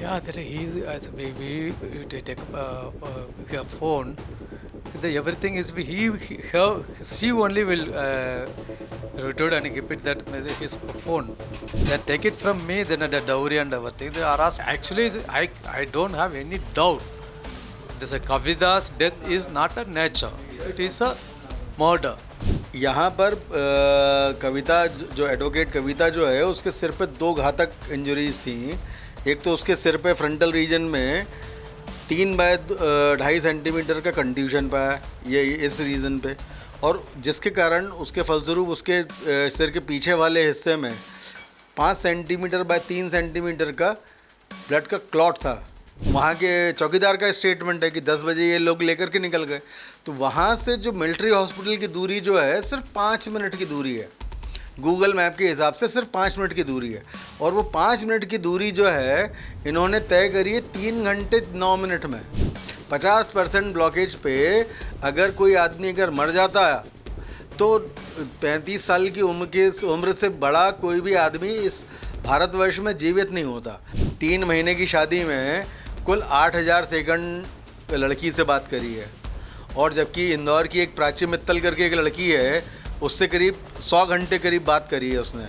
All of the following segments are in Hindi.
Yeah, that he's as we take a phone. Everything is she only will return and give it that his phone. Then take it from me. Then the dowry and everything. They are asked. Actually, I don't have any doubt. This Kavita's death is not a nature. It is a murder. यहाँ पर कविता जो एडवोकेट कविता जो है उसके सिर पे दो घातक इंजरीज थी। एक तो उसके सिर पे फ्रंटल रीजन में 3 बाय 2.5 सेंटीमीटर का कंट्यूशन पाया, ये इस रीज़न पे, और जिसके कारण उसके फलस्वरूप उसके सिर के पीछे वाले हिस्से में 5 सेंटीमीटर बाय 3 सेंटीमीटर का ब्लड का क्लॉट था। वहाँ के चौकीदार का स्टेटमेंट है कि 10 बजे ये लोग लेकर के निकल गए। तो वहाँ से जो मिलिट्री हॉस्पिटल की दूरी जो है सिर्फ 5 मिनट की दूरी है, गूगल मैप के हिसाब से सिर्फ 5 मिनट की दूरी है। और वो 5 मिनट की दूरी जो है इन्होंने तय करी है 3 घंटे 9 मिनट में। 50% ब्लॉकेज पे अगर कोई आदमी अगर मर जाता है तो 35 साल की उम्र से बड़ा कोई भी आदमी इस भारतवर्ष में जीवित नहीं होता। 3 महीने की शादी में कुल 8000 सेकंड लड़की से बात करी है, और जबकि इंदौर की एक प्राची मित्तल करके एक लड़की है उससे करीब 100 घंटे करीब बात करी है उसने।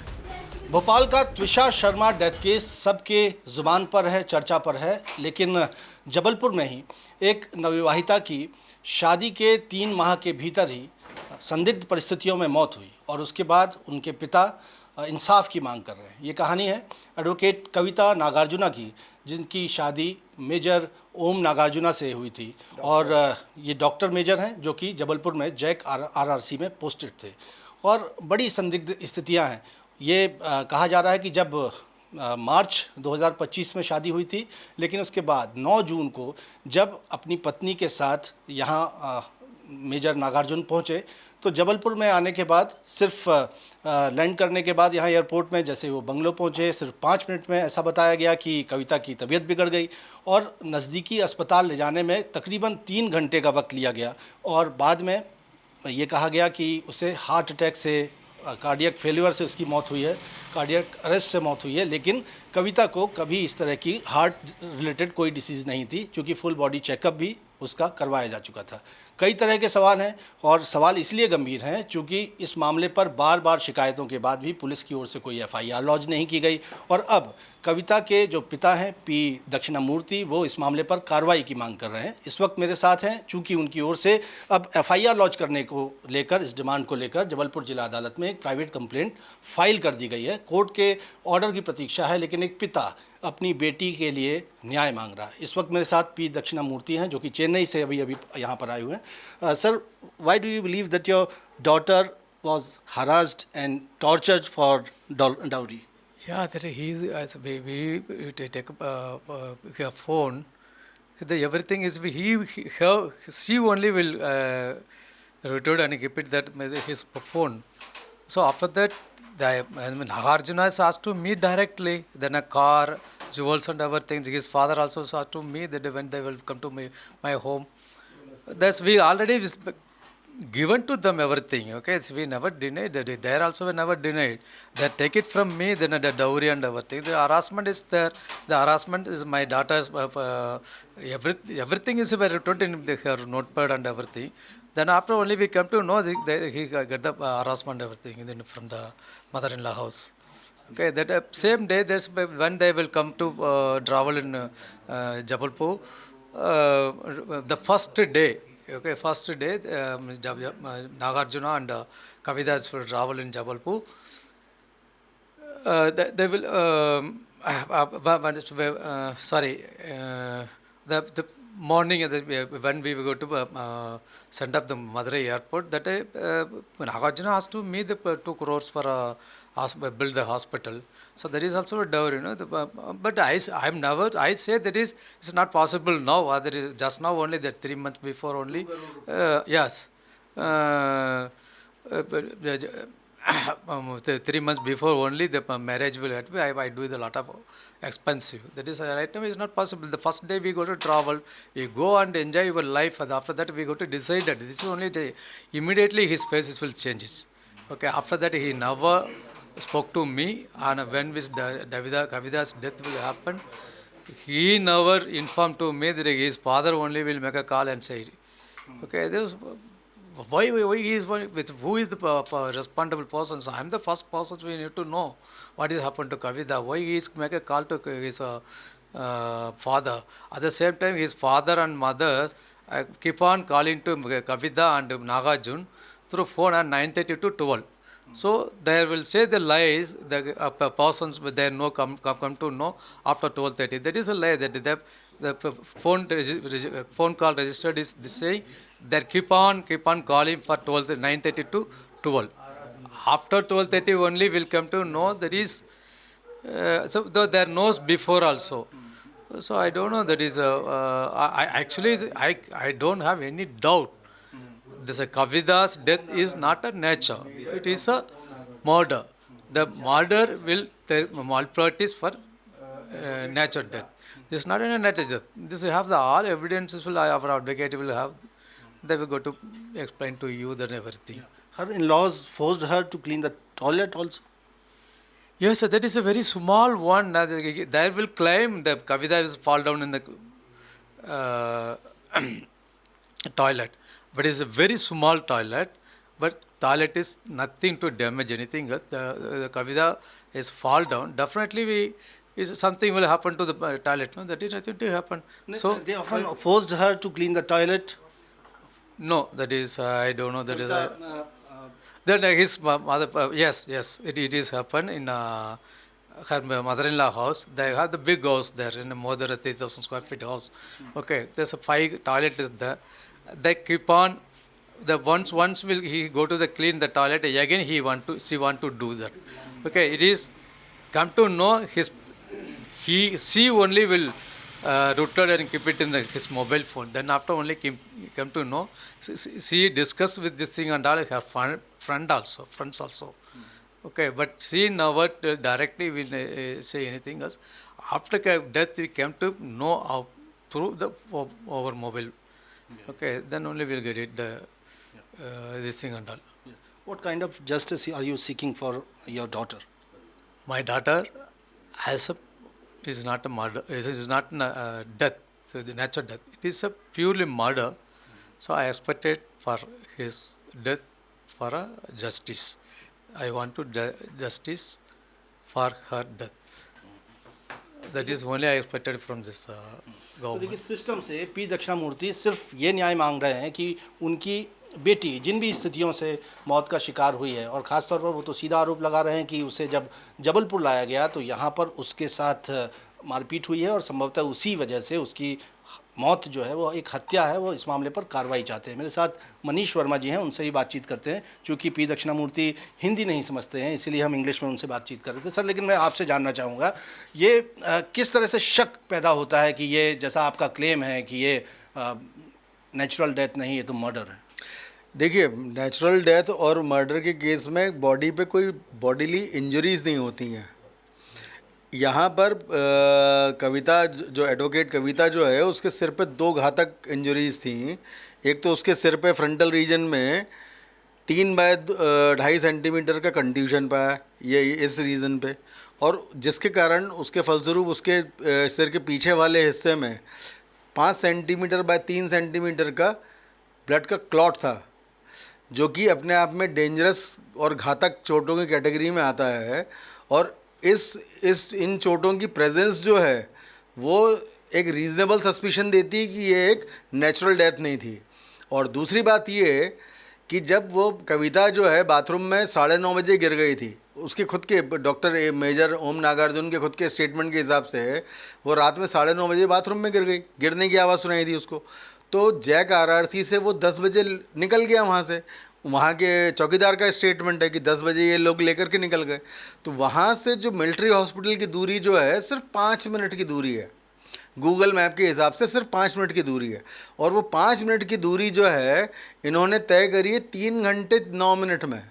भोपाल का त्विषा शर्मा डेथ केस सबके ज़ुबान पर है, चर्चा पर है, लेकिन जबलपुर में ही एक नवविवाहिता की शादी के 3 माह के भीतर ही संदिग्ध परिस्थितियों में मौत हुई और उसके बाद उनके पिता इंसाफ की मांग कर रहे हैं। ये कहानी है एडवोकेट कविता नागार्जुना की, जिनकी शादी मेजर ओम नागार्जुना से हुई थी, और ये डॉक्टर मेजर हैं जो कि जबलपुर में जैक आरआरसी में पोस्टेड थे। और बड़ी संदिग्ध स्थितियां हैं। ये कहा जा रहा है कि जब मार्च 2025 में शादी हुई थी, लेकिन उसके बाद 9 जून को जब अपनी पत्नी के साथ यहाँ मेजर नागार्जुन पहुँचे तो जबलपुर में आने के बाद सिर्फ लैंड करने के बाद यहाँ एयरपोर्ट में जैसे वो बंगलो पहुँचे सिर्फ 5 मिनट में ऐसा बताया गया कि कविता की तबीयत बिगड़ गई और नज़दीकी अस्पताल ले जाने में तकरीबन 3 घंटे का वक्त लिया गया। और बाद में ये कहा गया कि उसे हार्ट अटैक से, कार्डियक फेल्यूर से उसकी मौत हुई है, कार्डियक अरेस्ट से मौत हुई है। लेकिन कविता को कभी इस तरह की हार्ट रिलेटेड कोई डिसीज़ नहीं थी, क्योंकि फुल बॉडी चेकअप भी उसका करवाया जा चुका था। कई तरह के सवाल हैं, और सवाल इसलिए गंभीर हैं क्योंकि इस मामले पर बार बार शिकायतों के बाद भी पुलिस की ओर से कोई एफआईआर लॉन्च नहीं की गई। और अब कविता के जो पिता हैं पी दक्षिणामूर्ति, वो इस मामले पर कार्रवाई की मांग कर रहे हैं। इस वक्त मेरे साथ हैं, चूँकि उनकी ओर से अब एफआईआर लॉन्च करने को लेकर, इस डिमांड को लेकर जबलपुर जिला अदालत में एक प्राइवेट कंप्लेंट फाइल कर दी गई है। कोर्ट के ऑर्डर की प्रतीक्षा है, लेकिन एक पिता अपनी बेटी के लिए न्याय मांग रहा है। इस वक्त मेरे साथ पी दक्षिणामूर्ति हैं जो कि चेन्नई से अभी यहाँ पर आए हुए हैं। Sir, why do you believe that your daughter was harassed and tortured for dowry? Yeah, that he's as we take a phone. Everything is she only will return and give it that his phone. So after that, Nagarjuna is asked to meet directly. Then a car, jewels and everything. His father also asked to meet that when they will come to my home. That's we already given to them everything. Okay, so we never denied that. There also we never denied. They take it from me. Then the dowry and everything. The harassment is there. The harassment is my daughter's. Everything is written in her notepad and everything. Then after only we come to know he got the harassment everything from the mother-in-law house. Okay, that same day, when they will come to travel in Jabalpur, the first day. Okay, first day, Nagarjuna and Kavidas will travel in Jabalpur. They will, the morning when we go to send up the Madurai airport, that day Nagarjuna asked to me the 2 crores for build the hospital. So there is also a dowry, but I say that it's not possible now. That is just now only that 3 months before only. Yes. 3 months before only the marriage will happen. I do a lot of expensive. That is right now is not possible. The first day we go to travel, we go and enjoy your life, and after that we go to decide that this is only day. Immediately his faces will changes. Okay, after that he never spoke to me, and when Kavita's death will happen, he never informed to me that his father only will make a call and say, okay, this, why he is with who is the responsible person? So I'm the first person we need to know what is happened to Kavita. Why he is make a call to his father? At the same time, his father and mother keep on calling to Kavita and Nagarjun through phone at 9:30 to 12. So they will say the lies. The persons they know come to know after 12:30. That is a lie. That the phone call registered is saying they keep on calling for 9:30 to 12. After 12:30 only will come to know that is. So there knows before also. So I don't know. That is I don't have any doubt. This Kavita's death is not a nature. It is a murder. The murder will malpractice for natural death. This is not a natural death. This you have the all evidences will our advocate will have. They will go to explain to you that everything. Her in-laws forced her to clean the toilet also. Yes, sir, that is a very small one. They will claim that Kavita will fall down in the toilet. But it's a very small toilet. But toilet is nothing to damage anything. The Kavita is fall down. Definitely something will happen to the toilet. No, that is nothing to happen. So They often forced her to clean the toilet. no, that is I don't know. That is. Then his mother, yes, it is happened in her mother-in-law house. They have the big house there in a more than 3,000 square feet house. Okay, there's a 5 toilet is there. They keep on. The once will he go to the clean the toilet again she want to do that. Okay, it is come to know she only will rooted and keep it in his mobile phone. Then after only come to know, she discuss with this thing and all her friends also. Okay, but she never directly will say anything else. After death, we came to know through our mobile. Okay, then only we'll get it this thing and all. What kind of justice are you seeking for your daughter? My daughter is not a murder. It is not a death, so the natural death. It is a purely murder. So I expected for his death for a justice. I want to justice for her death. That is only I expected from this तो government. देखिए सिस्टम से पी दक्षिणामूर्ति सिर्फ ये न्याय मांग रहे हैं कि उनकी बेटी जिन भी स्थितियों से मौत का शिकार हुई है और ख़ास तौर पर वो तो सीधा आरोप लगा रहे हैं कि उसे जब जबलपुर लाया गया तो यहाँ पर उसके साथ मारपीट हुई है और संभवतः उसी वजह से उसकी मौत जो है वो एक हत्या है। वो इस मामले पर कार्रवाई चाहते हैं। मेरे साथ मनीष वर्मा जी हैं, उनसे ही बातचीत करते हैं। चूँकि पी दक्षिणामूर्ति हिंदी नहीं समझते हैं इसलिए हम इंग्लिश में उनसे बातचीत कर रहे थे। सर, लेकिन मैं आपसे जानना चाहूँगा ये किस तरह से शक पैदा होता है कि ये जैसा आपका क्लेम है कि ये नेचुरल डेथ नहीं, ये तो मर्डर है। देखिए, नेचुरल डेथ और मर्डर के केस में बॉडी पे कोई बॉडीली इंजरीज नहीं होती हैं। यहाँ पर कविता जो एडवोकेट कविता जो है उसके सिर पे 2 घातक इंजरीज थी। एक तो उसके सिर पे फ्रंटल रीजन में 3 बाय 2.5 सेंटीमीटर का कंट्यूशन पाया, ये इस रीजन पे, और जिसके कारण उसके फलस्वरूप उसके सिर के पीछे वाले हिस्से में 5 सेंटीमीटर बाय 3 सेंटीमीटर का ब्लड का क्लॉट था, जो कि अपने आप में डेंजरस और घातक चोटों की कैटेगरी में आता है। और इन चोटों की प्रेजेंस जो है वो एक रीज़नेबल सस्पिशन देती है कि ये एक नेचुरल डेथ नहीं थी। और दूसरी बात ये कि जब वो कविता जो है बाथरूम में 9:30 बजे गिर गई थी, उसके खुद के डॉक्टर मेजर ओम नागार्जुन के खुद के स्टेटमेंट के हिसाब से वो रात में 9:30 बजे बाथरूम में गिर गई, गिरने की आवाज़ सुनाई थी उसको। तो जैक RRC से वो 10 बजे निकल गया वहाँ से। वहाँ के चौकीदार का स्टेटमेंट है कि 10 बजे ये लोग लेकर के निकल गए। तो वहाँ से जो मिलिट्री हॉस्पिटल की दूरी जो है सिर्फ 5 मिनट की दूरी है, गूगल मैप के हिसाब से सिर्फ 5 मिनट की दूरी है। और वो 5 मिनट की दूरी जो है इन्होंने तय करी है 3 घंटे 9 मिनट में।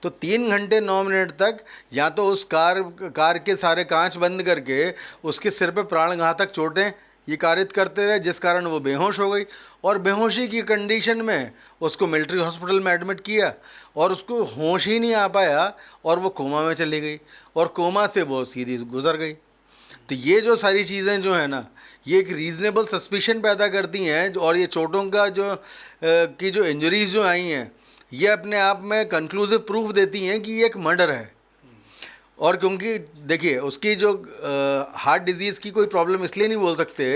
तो 3 घंटे 9 मिनट तक या तो उस कार के सारे कांच बंद करके उसके सिर पे प्राणघातक चोटें ये कारित करते रहे, जिस कारण वो बेहोश हो गई। और बेहोशी की कंडीशन में उसको मिलिट्री हॉस्पिटल में एडमिट किया और उसको होश ही नहीं आ पाया और वो कोमा में चली गई और कोमा से वो सीधी गुजर गई। तो ये जो सारी चीज़ें जो है ना, ये एक रीज़नेबल सस्पिशन पैदा करती हैं और ये चोटों का जो की जो इंजरीज जो आई हैं, ये अपने आप में कंक्लूसिव प्रूफ देती हैं कि ये एक मर्डर है। और क्योंकि देखिए उसकी जो हार्ट डिजीज़ की कोई प्रॉब्लम इसलिए नहीं बोल सकते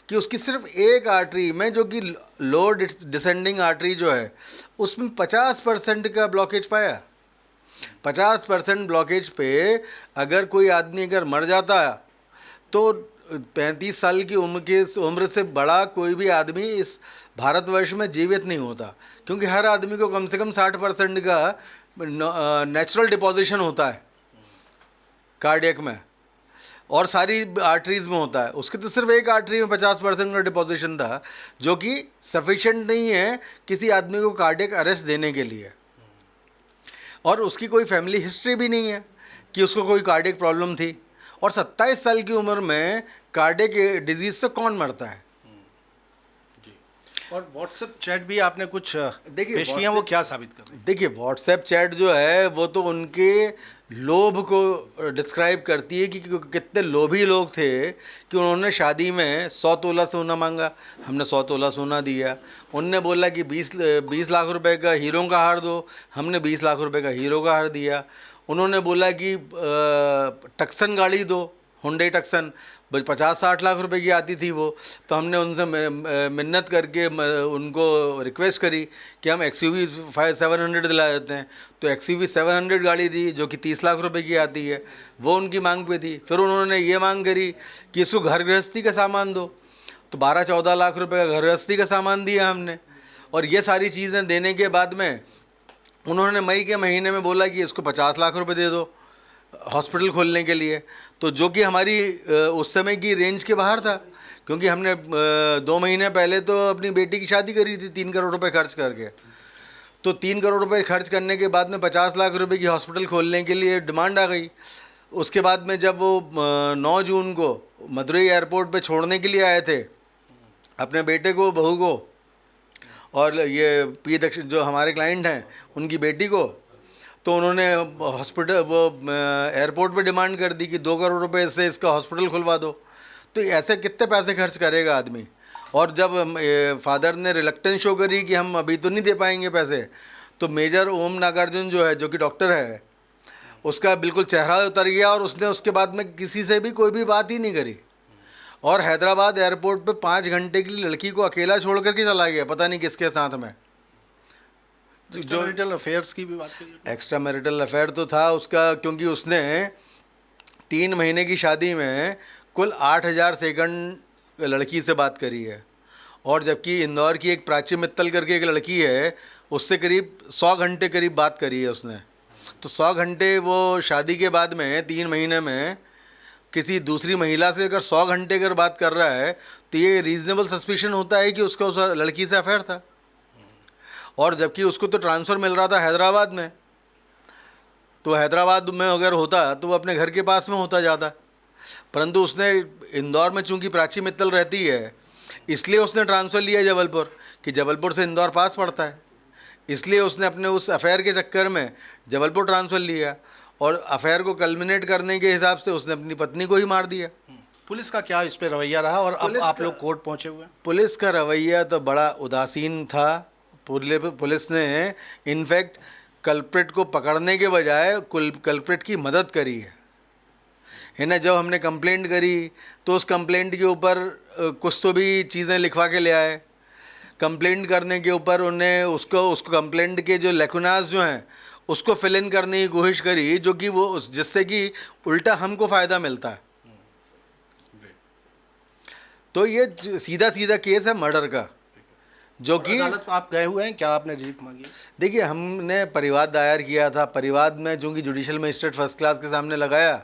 कि उसकी सिर्फ एक आर्टरी में, जो कि लोअर डिसेंडिंग आर्टरी जो है, उसमें 50% का ब्लॉकेज पाया। 50% ब्लॉकेज पे अगर कोई आदमी अगर मर जाता तो 35 साल की उम्र से बड़ा कोई भी आदमी इस भारतवर्ष में जीवित नहीं होता, क्योंकि हर आदमी को कम से कम 60% का नेचुरल डिपोजिशन होता है कार्डियक में, और सारी आर्टरीज में होता है। उसके तो सिर्फ एक आर्टरी में 50% का डिपोजिशन था, जो कि सफिशेंट नहीं है किसी आदमी को कार्डियक अरेस्ट देने के लिए। और उसकी कोई फैमिली हिस्ट्री भी नहीं है कि उसको कोई कार्डियक प्रॉब्लम थी। और 27 साल की उम्र में कार्डियक डिजीज से कौन मरता है? जी। और व्हाट्सएप चैट भी आपने कुछ देखिए पेश किया, वो क्या साबित कर रही है? देखिए व्हाट्सएप चैट जो है वो तो उनके लोभ को डिस्क्राइब करती है कि कितने लोभी लोग थे कि उन्होंने शादी में 100 तोला सोना मांगा, हमने 100 तोला सोना दिया। उनने बोला कि 20 लाख रुपए का हीरो का हार दो, हमने 20 लाख रुपए का हीरो का हार दिया। उन्होंने बोला कि टक्सन गाड़ी दो, हुंडई टक्सन 50-60 लाख रुपए की आती थी वो, तो हमने उनसे मिन्नत करके उनको रिक्वेस्ट करी कि हम XUV 700 दिला देते हैं। तो XUV 700 गाड़ी दी जो कि 30 लाख रुपए की आती है, वो उनकी मांग पे थी। फिर उन्होंने ये मांग करी कि इसको घर गृहस्थी का सामान दो, तो 12-14 लाख रुपए का घर गृहस्थी का सामान दिया हमने। और ये सारी चीज़ें देने के बाद में उन्होंने मई के महीने में बोला कि इसको 50 लाख रुपए दे दो हॉस्पिटल खोलने के लिए, तो जो कि हमारी उस समय की रेंज के बाहर था, क्योंकि हमने 2 महीने पहले तो अपनी बेटी की शादी करी थी 3 करोड़ रुपए खर्च करके। तो 3 करोड़ रुपए खर्च करने के बाद में 50 लाख रुपए की हॉस्पिटल खोलने के लिए डिमांड आ गई। उसके बाद में जब वो 9 जून को मदुरई एयरपोर्ट पे छोड़ने के लिए आए थे अपने बेटे को, बहू को, और ये पी दक्षिण जो हमारे क्लाइंट हैं उनकी बेटी को, तो उन्होंने हॉस्पिटल वो एयरपोर्ट पे डिमांड कर दी कि 2 करोड़ रुपए से इसका हॉस्पिटल खुलवा दो। तो ऐसे कितने पैसे खर्च करेगा आदमी? और जब फादर ने रिलक्टेंस शो करी कि हम अभी तो नहीं दे पाएंगे पैसे, तो मेजर ओम नागार्जुन जो है, जो कि डॉक्टर है, उसका बिल्कुल चेहरा उतर गया और उसने उसके बाद में किसी से भी कोई भी बात ही नहीं करी। और हैदराबाद एयरपोर्ट पे 5 घंटे की लड़की को अकेला छोड़ करके चला गया, पता नहीं किसके साथ में। जो मैरिटल अफेयर्स की भी बात करिए। एक्स्ट्रा मैरिटल अफेयर तो था उसका, क्योंकि उसने 3 महीने की शादी में कुल 8000 सेकंड लड़की से बात करी है। और जबकि इंदौर की एक प्राची मित्तल करके एक लड़की है, उससे करीब 100 घंटे करीब बात करी है उसने। तो 100 घंटे वो शादी के बाद में 3 महीने में किसी दूसरी महिला से अगर 100 घंटे अगर बात कर रहा है, तो ये रीज़नेबल सस्पिशन होता है कि उसका उस लड़की से अफेयर था। और जबकि उसको तो ट्रांसफ़र मिल रहा था हैदराबाद में, तो हैदराबाद में अगर होता तो वो अपने घर के पास में होता जाता, परंतु उसने इंदौर में चूंकि प्राची मित्तल रहती है, इसलिए उसने ट्रांसफ़र लिया जबलपुर, कि जबलपुर से इंदौर पास पड़ता है, इसलिए उसने अपने उस अफेयर के चक्कर में जबलपुर ट्रांसफ़र लिया। और अफेयर को कल्मिनेट करने के हिसाब से उसने अपनी पत्नी को ही मार दिया। पुलिस का क्या इस पे रवैया रहा, और अब आप लोग कोर्ट पहुंचे हुए हैं? पुलिस का रवैया तो बड़ा उदासीन था। पुलिस ने इनफैक्ट कल्प्रिट को पकड़ने के बजाय कल्प्रिट की मदद करी है ना। जब हमने कंप्लेंट करी तो उस कंप्लेंट के ऊपर कुछ तो भी चीज़ें लिखवा के ले आए। कंप्लेंट करने के ऊपर उन्हें उसको कंप्लेंट के जो लेकुनास जो हैं उसको फिल इन करने की कोशिश करी, जो कि वो जिससे कि उल्टा हमको फ़ायदा मिलता है। तो ये सीधा सीधा केस है मर्डर का, जो कि अदालत आप गए हुए हैं, क्या आपने रिलीफ मांगी? देखिए हमने परिवाद दायर किया था। परिवाद में चूँकि जुडिशल मजिस्ट्रेट फर्स्ट क्लास के सामने लगाया,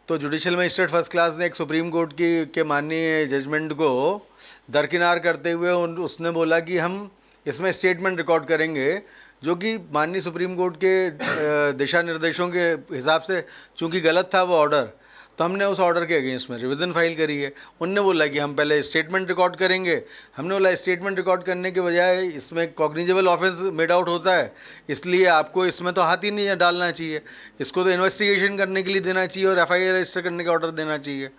तो जुडिशल मजिस्ट्रेट फर्स्ट क्लास ने एक सुप्रीम कोर्ट के माननीय जजमेंट को दरकिनार करते हुए उसने बोला कि हम इसमें स्टेटमेंट रिकॉर्ड करेंगे, जो कि माननीय सुप्रीम कोर्ट के दिशा निर्देशों के हिसाब से चूँकि गलत था वो ऑर्डर, तो हमने उस ऑर्डर के अगेंस्ट में रिवीजन फाइल करी है। उनने बोला कि हम पहले स्टेटमेंट रिकॉर्ड करेंगे। हमने बोला स्टेटमेंट रिकॉर्ड करने के बजाय इसमें कॉग्निजेबल ऑफेंस मेड आउट होता है, इसलिए आपको इसमें तो हाथ ही नहीं डालना चाहिए, इसको तो इन्वेस्टिगेशन करने के लिए देना चाहिए और FIR रजिस्टर करने का ऑर्डर देना चाहिए।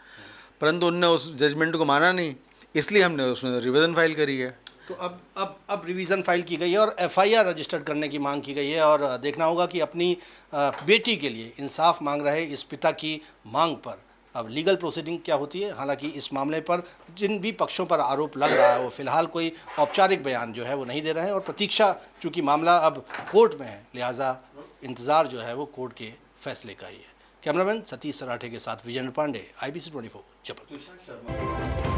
परंतु उनने उस जजमेंट को माना नहीं, इसलिए हमने उसमें रिवीजन फाइल करी है। तो अब रिवीजन फाइल की गई है और FIR रजिस्टर्ड करने की मांग की गई है और देखना होगा कि अपनी बेटी के लिए इंसाफ मांग रहे इस पिता की मांग पर अब लीगल प्रोसीडिंग क्या होती है। हालांकि इस मामले पर जिन भी पक्षों पर आरोप लग रहा है वो फिलहाल कोई औपचारिक बयान जो है वो नहीं दे रहे हैं और प्रतीक्षा, चूँकि मामला अब कोर्ट में है, लिहाजा इंतज़ार जो है वो कोर्ट के फैसले का ही है। कैमरामैन सतीश सराठे के साथ विजेंद्र पांडे, IBC 24 जबलपुर।